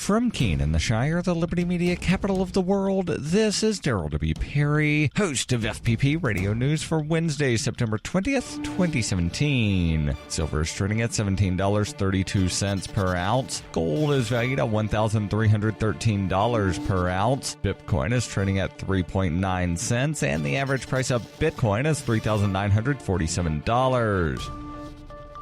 From Keene in the Shire, the Liberty Media capital of the world, this is Daryl W. Perry, host of FPP Radio News for Wednesday, September 20th, 2017. Silver is trading at $17.32 per ounce. Gold is valued at $1,313 per ounce. Bitcoin is trading at 3.9 cents, and the average price of Bitcoin is $3,947.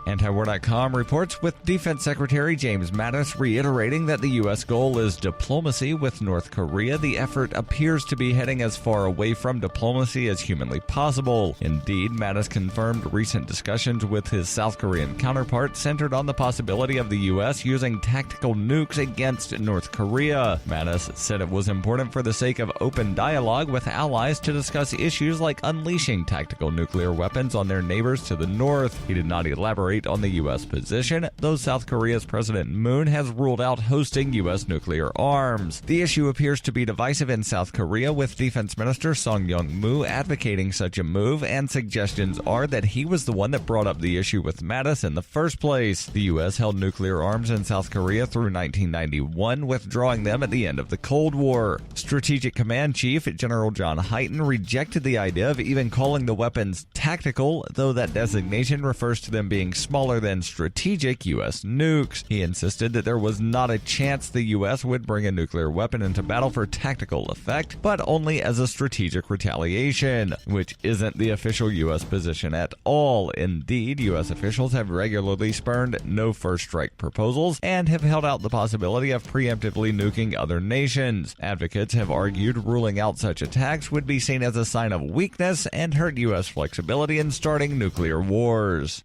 Antiwar.com reports with Defense Secretary James Mattis reiterating that the U.S. goal is diplomacy with North Korea. The effort appears to be heading as far away from diplomacy as humanly possible. Indeed, Mattis confirmed recent discussions with his South Korean counterpart centered on the possibility of the U.S. using tactical nukes against North Korea. Mattis said it was important for the sake of open dialogue with allies to discuss issues like unleashing tactical nuclear weapons on their neighbors to the north. He did not elaborate on the U.S. position, though South Korea's President Moon has ruled out hosting U.S. nuclear arms. The issue appears to be divisive in South Korea, with Defense Minister Song Young-moo advocating such a move, and suggestions are that he was the one that brought up the issue with Mattis in the first place. The U.S. held nuclear arms in South Korea through 1991, withdrawing them at the end of the Cold War. Strategic Command Chief General John Hyten rejected the idea of even calling the weapons tactical, though that designation refers to them being smaller than strategic U.S. nukes. He insisted that there was not a chance the U.S. would bring a nuclear weapon into battle for tactical effect, but only as a strategic retaliation, which isn't the official U.S. position at all. Indeed, U.S. officials have regularly spurned no first strike proposals and have held out the possibility of preemptively nuking other nations. Advocates have argued ruling out such attacks would be seen as a sign of weakness and hurt U.S. flexibility in starting nuclear wars.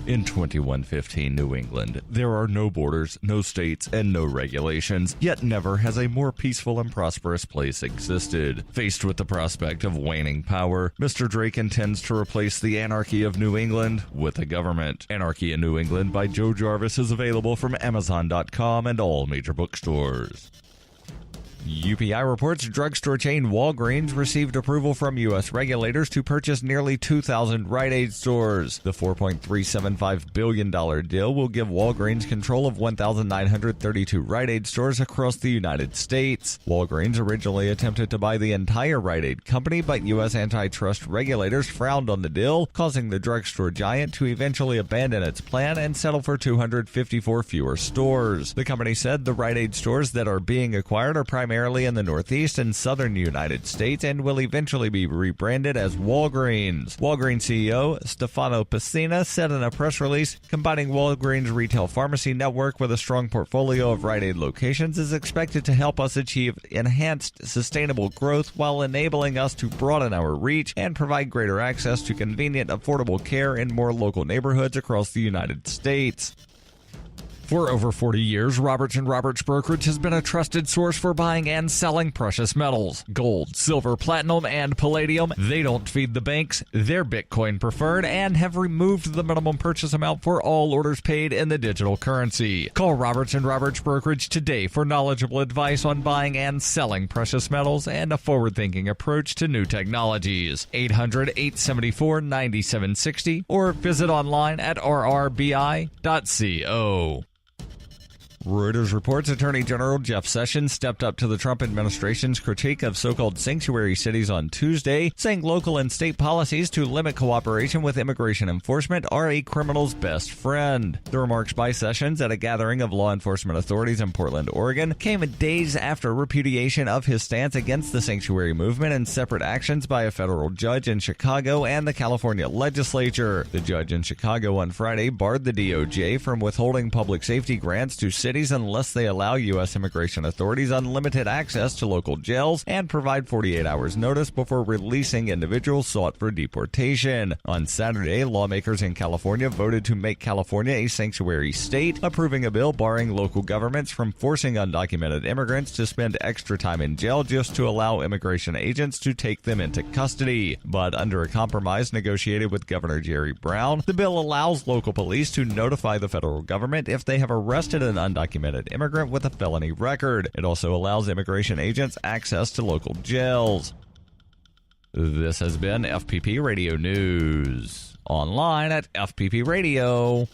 In 2115 New England, there are no borders, no states, and no regulations, yet never has a more peaceful and prosperous place existed. Faced with the prospect of waning power, Mr. Drake intends to replace the anarchy of New England with a government. Anarchy in New England by Joe Jarvis is available from Amazon.com and all major bookstores. UPI reports drugstore chain Walgreens received approval from U.S. regulators to purchase nearly 2,000 Rite Aid stores. The $4.375 billion deal will give Walgreens control of 1,932 Rite Aid stores across the United States. Walgreens originally attempted to buy the entire Rite Aid company, but U.S. antitrust regulators frowned on the deal, causing the drugstore giant to eventually abandon its plan and settle for 254 fewer stores. The company said the Rite Aid stores that are being acquired are primarily in the Northeast and Southern United States and will eventually be rebranded as Walgreens. Walgreens CEO Stefano Pessina said in a press release, combining Walgreens' retail pharmacy network with a strong portfolio of Rite Aid locations is expected to help us achieve enhanced, sustainable growth while enabling us to broaden our reach and provide greater access to convenient, affordable care in more local neighborhoods across the United States. For over 40 years, Roberts & Roberts Brokerage has been a trusted source for buying and selling precious metals. Gold, silver, platinum, and palladium. They don't feed the banks. They're Bitcoin preferred and have removed the minimum purchase amount for all orders paid in the digital currency. Call Roberts & Roberts Brokerage today for knowledgeable advice on buying and selling precious metals and a forward-thinking approach to new technologies. 800-874-9760 or visit online at rrbi.co. Reuters reports Attorney General Jeff Sessions stepped up to the Trump administration's critique of so-called sanctuary cities on Tuesday, saying local and state policies to limit cooperation with immigration enforcement are a criminal's best friend. The remarks by Sessions at a gathering of law enforcement authorities in Portland, Oregon, came days after repudiation of his stance against the sanctuary movement and separate actions by a federal judge in Chicago and the California legislature. The judge in Chicago on Friday barred the DOJ from withholding public safety grants to cities unless they allow U.S. immigration authorities unlimited access to local jails and provide 48 hours notice before releasing individuals sought for deportation. On Saturday, lawmakers in California voted to make California a sanctuary state, approving a bill barring local governments from forcing undocumented immigrants to spend extra time in jail just to allow immigration agents to take them into custody. But under a compromise negotiated with Governor Jerry Brown, the bill allows local police to notify the federal government if they have arrested an undocumented immigrant with a felony record. It also allows immigration agents access to local jails. This has been FPP Radio News. Online at fppradio.com.